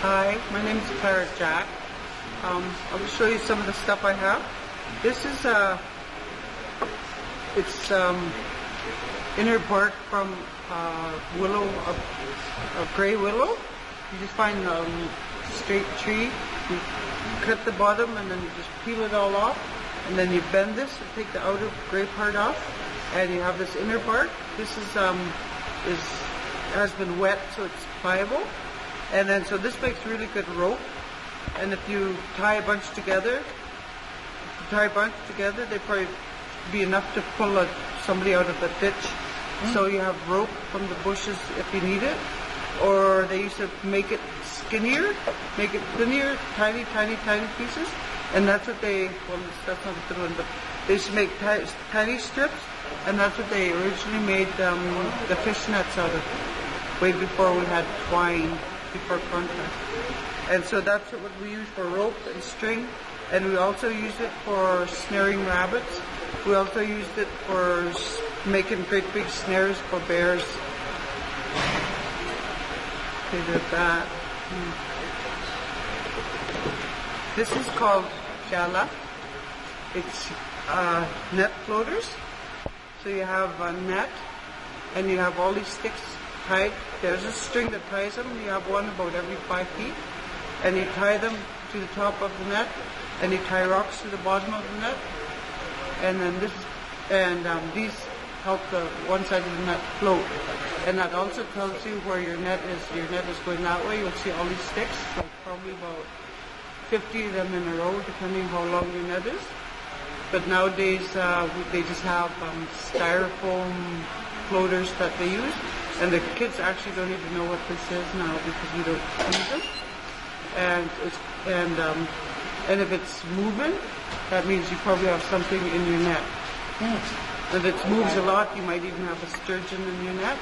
Hi, my name is Clara Jack. I'll just show you some of the stuff I have. This is it's inner bark from willow, a gray willow. You just find a straight tree. You cut the bottom and then you just peel it all off, and then you bend this and take the outer gray part off, and you have this inner bark. This has been wet, so it's pliable. And then, so this makes really good rope. And if you tie a bunch together, they probably be enough to pull somebody out of the ditch. So you have rope from the bushes if you need it. Or they used to make it skinnier, make it thinner, tiny, tiny, tiny pieces. And that's what they, well, that's not a good one, but they used to make tiny strips. And that's what they originally made the fish nets out of, way before we had twine, before contrast. And so that's what we use for rope and string. And we also use it for snaring rabbits. We also used it for making great big snares for bears. They did that. This is called jala. It's net floaters. So you have a net, and you have all these sticks tied. There's a string that ties them. You have one about every 5 feet, and you tie them to the top of the net, and you tie rocks to the bottom of the net, and then these help the one side of the net float, and that also tells you where your net is. Your net is going that way. You'll see all these sticks, so probably about 50 of them in a row, depending how long your net is. But nowadays they just have styrofoam floaters that they use, and the kids actually don't even know what this is now because we don't use them. And if it's moving, that means you probably have something in your net. If it moves a lot, you might even have a sturgeon in your net.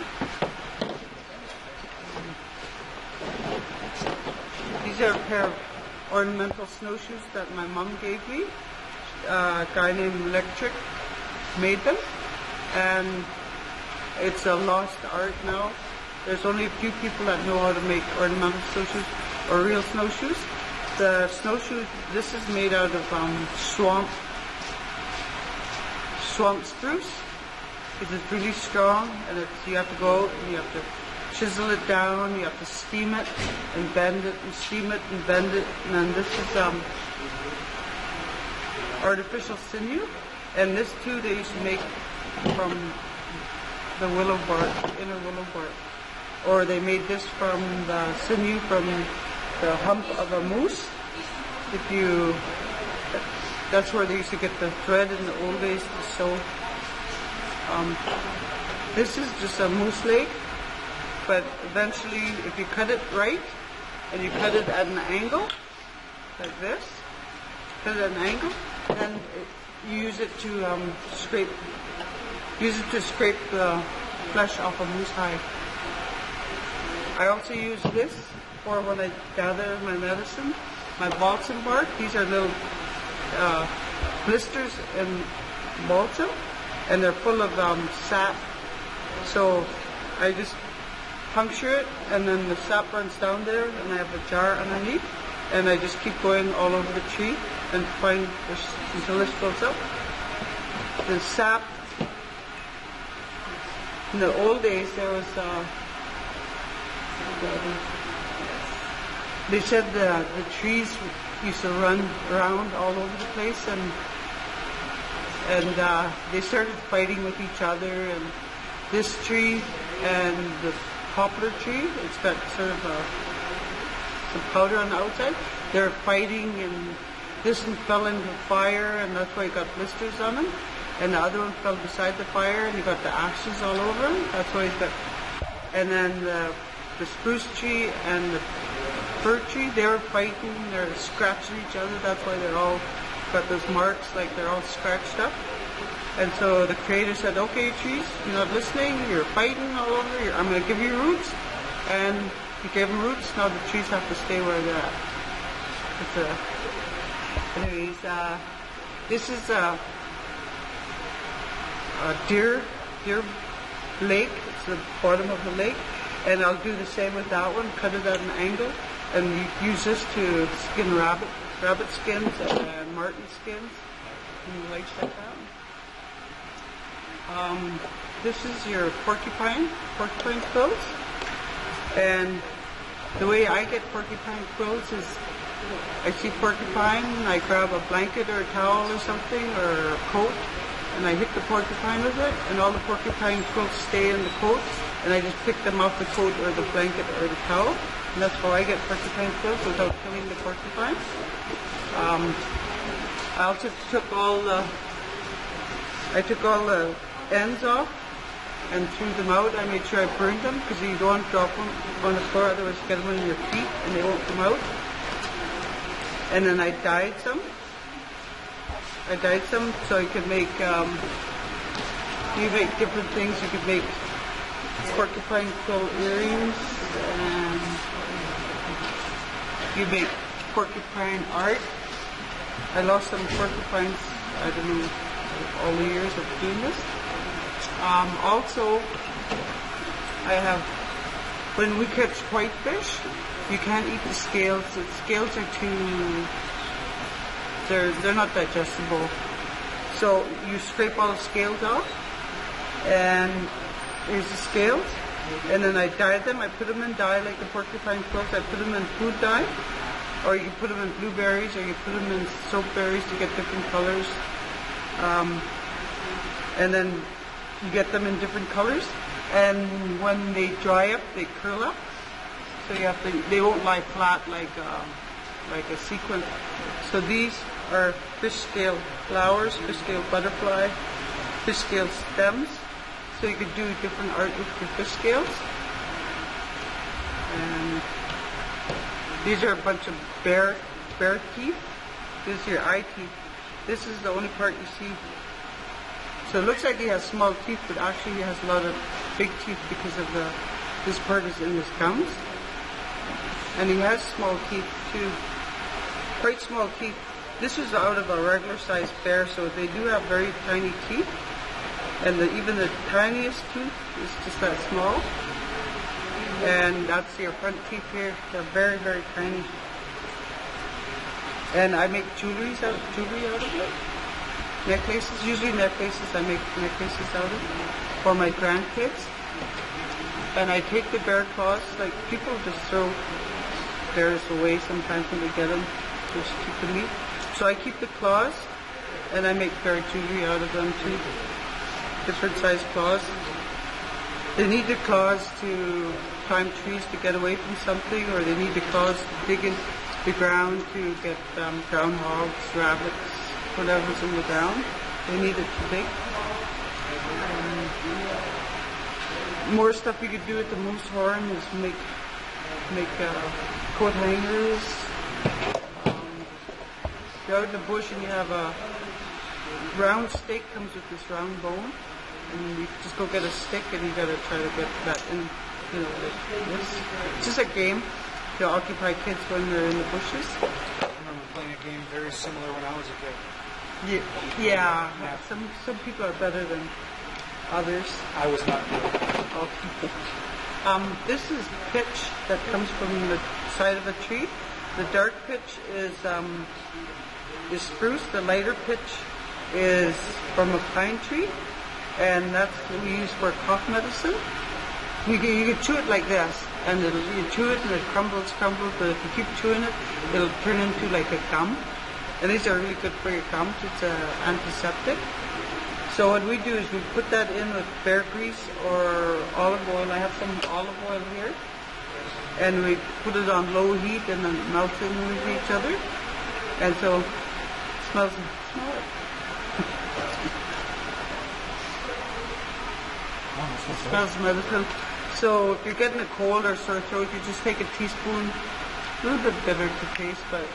These are a pair of ornamental snowshoes that my mom gave me. A guy named Electric made them, and it's a lost art now. There's only a few people that know how to make ornamental snowshoes or real snowshoes. The snowshoe, this is made out of swamp spruce. It is really strong, and you have to go out and you have to chisel it down, you have to steam it and bend it and steam it and bend it. And then this is artificial sinew, and this too they used to make from the willow bark, inner willow bark. Or they made this from the sinew from the hump of a moose. That's where they used to get the thread in the old days to sew. This is just a moose leg, but eventually if you cut it right and you cut it at an angle, like this, cut it at an angle, then you use it to scrape the flesh off a moose hide. I also use this for when I gather my medicine, my balsam bark. These are little blisters in balsam, and they're full of sap. So I just puncture it, and then the sap runs down there, and I have a jar underneath, and I just keep going all over the tree and find this until this fills up. The sap, in the old days there was they said the trees used to run around all over the place, and they started fighting with each other, and this tree and the poplar tree, it's got sort of some powder on the outside. They're fighting, and this one fell into fire, and that's why you got blisters on him. And the other one fell beside the fire, and you got the ashes all over him. That's why he's got. And then the spruce tree and the fir tree, they were fighting. They're scratching each other. That's why they're all got those marks, like they're all scratched up. And so the creator said, "Okay, trees, you're not listening. You're fighting all over. I'm going to give you roots." And he gave them roots. Now the trees have to stay where they're at. Anyways, this is a deer lake. It's the bottom of the lake, and I'll do the same with that one. Cut it at an angle, And you use this to skin rabbit skins and marten skins and legs like that. This is your porcupine quills. And the way I get porcupine quills is I see porcupine, I grab a blanket or a towel or something or a coat, and I hit the porcupine with it, and all the porcupine quills stay in the coat, and I just pick them off the coat or the blanket or the towel, and that's how I get porcupine quills without killing the porcupine. I also took all the ends off and threw them out. I made sure I burned them because you don't want to drop them on the floor, otherwise you get them on your feet and they won't come out. And then I dyed some. So you could make different things. You could make porcupine quill earrings, and you make porcupine art. I lost some porcupines, I don't know, all the years of doing this. Also, I have, when we catch whitefish, you can't eat the scales. The scales are they're not digestible. So you scrape all the scales off, and here's the scales. And then I dye them. I put them in dye like the porcupine quills. I put them in food dye, or you put them in blueberries, or you put them in soap berries to get different colors. And then you get them in different colors. And when they dry up, they curl up. So you have to, they won't lie flat like a sequin. So these are fish scale flowers, fish scale butterfly, fish scale stems. So you could do different art with your fish scales. And these are a bunch of bear teeth. This is your eye teeth. This is the only part you see. So it looks like he has small teeth, but actually he has a lot of big teeth because of this part is in his gums. And he has small teeth too, quite small teeth. This is out of a regular sized bear, so they do have very tiny teeth. And even the tiniest tooth is just that small. And that's your front teeth here. They're very, very tiny. And I make jewelry out of it. Necklaces, usually necklaces. I make necklaces out of it for my grandkids. And I take the bear claws, like people just throw bears away sometimes when they get them, just keep the meat. So I keep the claws, and I make bear jewelry out of them too. Different size claws. They need the claws to climb trees to get away from something, or they need the claws to dig in the ground to get groundhogs, rabbits, whatever's in the ground. They need it to dig. More stuff you could do with the moose horn is make coat hangers. You're out in the bush and you have a round stake comes with this round bone, and you just go get a stick and you gotta try to get that in, like this. It's just a game to occupy kids when they're in the bushes. I remember playing a game very similar when I was a kid. Yeah. Some people are better than others. I was not good. Okay. This is pitch that comes from the side of a tree. The dark pitch is spruce. The lighter pitch is from a pine tree, and that's what we use for cough medicine. You can chew it like this, and you chew it and it crumbles, but if you keep chewing it, it'll turn into like a gum. And these are really good for your gums. It's an antiseptic. So what we do is we put that in with bear grease or olive oil. I have some olive oil here. And we put it on low heat and then melt it with each other. And so it smells it. It smells medicine. So if you're getting a cold or sore throat, you just take a teaspoon, a little bit bitter to taste, but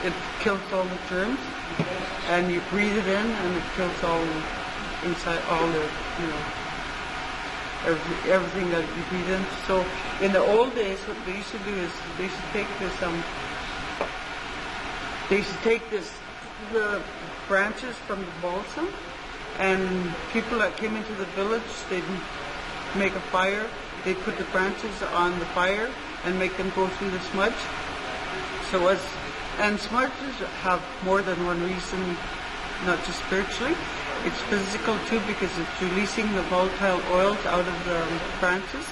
it kills all the germs. And you breathe it in, and it kills all inside, all the, everything that you breathe in. So in the old days, what they used to do is they used to take the branches from the balsam, and people that came into the village, they'd make a fire. They'd put the branches on the fire, and make them go through the smudge. So and smudges have more than one reason, not just spiritually. It's physical too, because it's releasing the volatile oils out of the branches,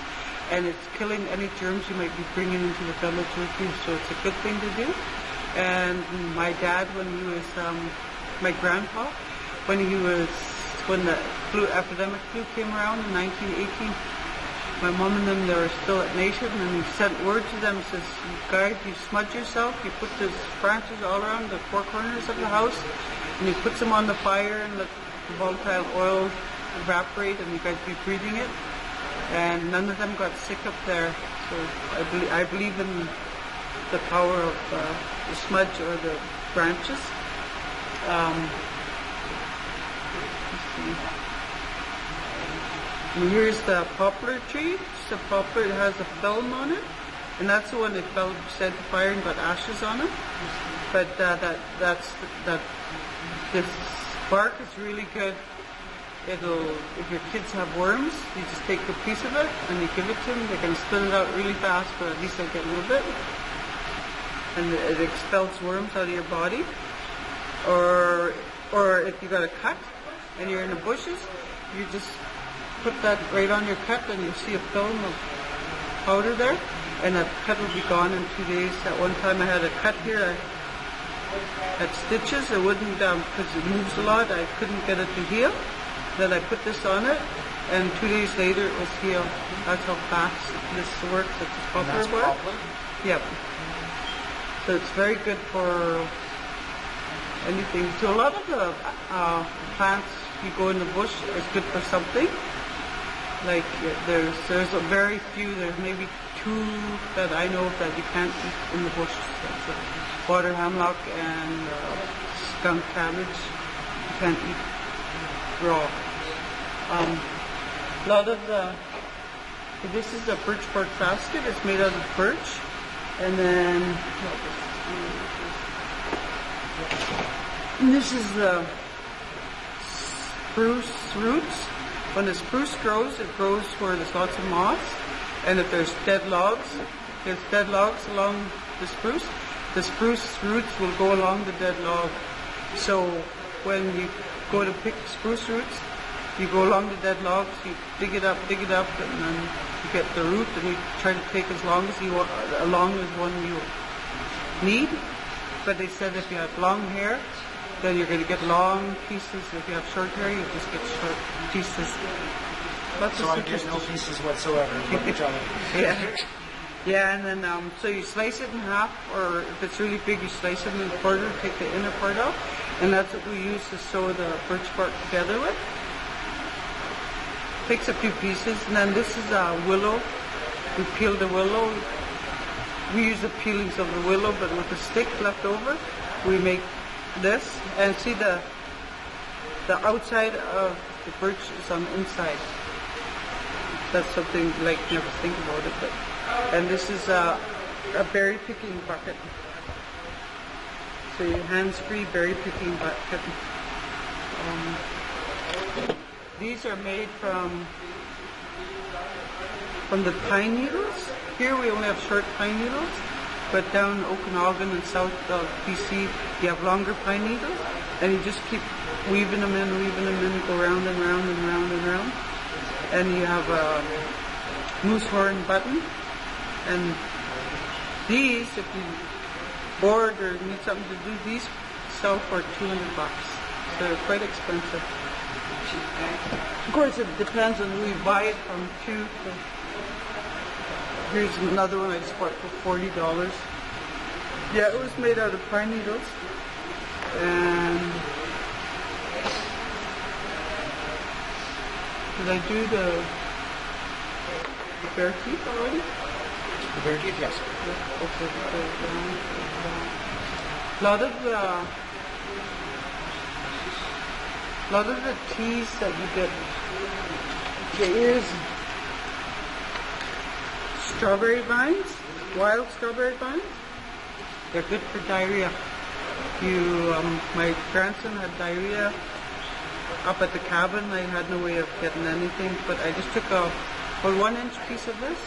and it's killing any germs you might be bringing into the village with you. So it's a good thing to do. And my dad, when he was, my grandpa, when the epidemic flu came around in 1918, my mom and them, they were still at Nation, and he sent word to them, says, "You guys, you smudge yourself, you put these branches all around the four corners of the house, and you put them on the fire and let the volatile oil evaporate, and you guys be breathing it." And none of them got sick up there. So I believe in the power of the smudge or the branches. Let's see. And here's the poplar tree. The poplar, it has a film on it, and that's the one that set the fire and got ashes on it. But this bark is really good. If your kids have worms, you just take a piece of it and you give it to them. They can spit it out really fast, but at least they get a little bit. And it expels worms out of your body. Or if you got a cut and you're in the bushes, you just put that right on your cut, and you'll see a film of powder there, and that cut will be gone in 2 days. At one time I had a cut here, I had stitches. It wouldn't, because it moves a lot, I couldn't get it to heal. Then I put this on it, and 2 days later it was healed. That's how fast this works. It's a poplar bark. Yep. So it's very good for anything. So a lot of the plants you go in the bush is good for something. Like there's a very few. There's maybe 2 that I know of that you can't eat in the bush. That's water hemlock and skunk cabbage. You can't eat raw. A lot of this is a birch bark basket. It's made out of birch, and then this is the spruce roots. When the spruce grows, it grows where there's lots of moss, and if there's dead logs along the spruce roots will go along the dead log. So when you go to pick spruce roots, you go along the dead logs, you dig it up, and then you get the root, and you try to take as long as one you need. But they said if you have long hair, then you're going to get long pieces. If you have short hair, you just get short pieces. So I get no pieces whatsoever. Yeah, and then so you slice it in half, or if it's really big, you slice it in a quarter, take the inner part out, and that's what we use to sew the birch bark together with. Takes a few pieces, and then this is a willow. We peel the willow. We use the peelings of the willow, but with the stick left over, we make this. And see the outside of the birch is on the inside. That's something like never think about it, but. And this is a berry picking bucket. So your hands-free berry picking bucket. These are made from the pine needles. Here we only have short pine needles, but down in Okanagan and south of BC, you have longer pine needles, and you just keep weaving them in, go round and round and round and round. And you have a moose horn button. And these, if you bored or need something to do, these sell for $200. So they're quite expensive. Of course, it depends on who you buy it from too. Here's another one I just bought for $40. Yeah, it was made out of pine needles. And did I do the bare teeth already? The bare teeth, yes. Okay, a lot of the teas that you get, there is strawberry vines, wild strawberry vines. They're good for diarrhea. My grandson had diarrhea up at the cabin. I had no way of getting anything, but I just took a 1-inch piece of this,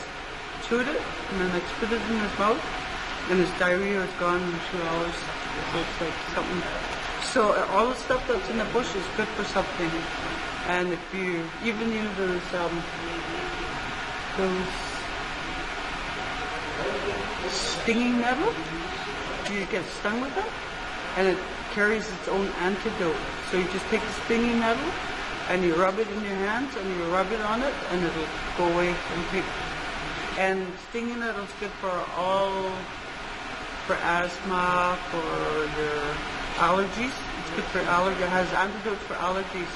chewed it, and then I spit it in his mouth, and his diarrhea is gone in 2 hours. So it's like something. So all the stuff that's in the bush is good for something. And if you even use those stinging nettle, you get stung with them, and it carries its own antidote. So you just take the stinging nettle and you rub it in your hands and you rub it on it, and it'll go away and take. And stinging nettle is good for asthma, for your allergies. It's good for allergy. It has antidotes for allergies.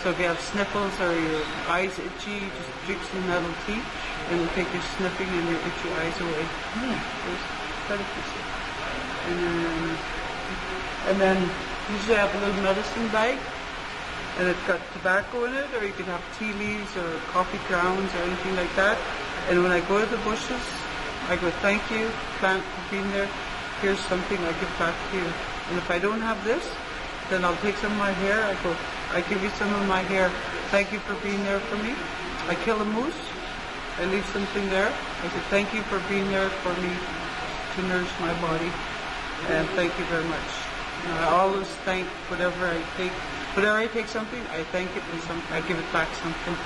So if you have sniffles or your eyes itchy, just drink some nettle tea, and it'll take your sniffing and your itchy eyes away. There's benefits. And then usually I have a little medicine bag, and it's got tobacco in it, or you can have tea leaves or coffee grounds or anything like that. And when I go to the bushes, I go, thank you, plant, for being there. Here's something I give back to you. And if I don't have this, then I'll take some of my hair. I go, I give you some of my hair. Thank you for being there for me. I kill a moose. I leave something there. I say, thank you for being there for me to nourish my body. And thank you very much. I always thank whatever I take. Whenever I take something, I thank it and I give it back something.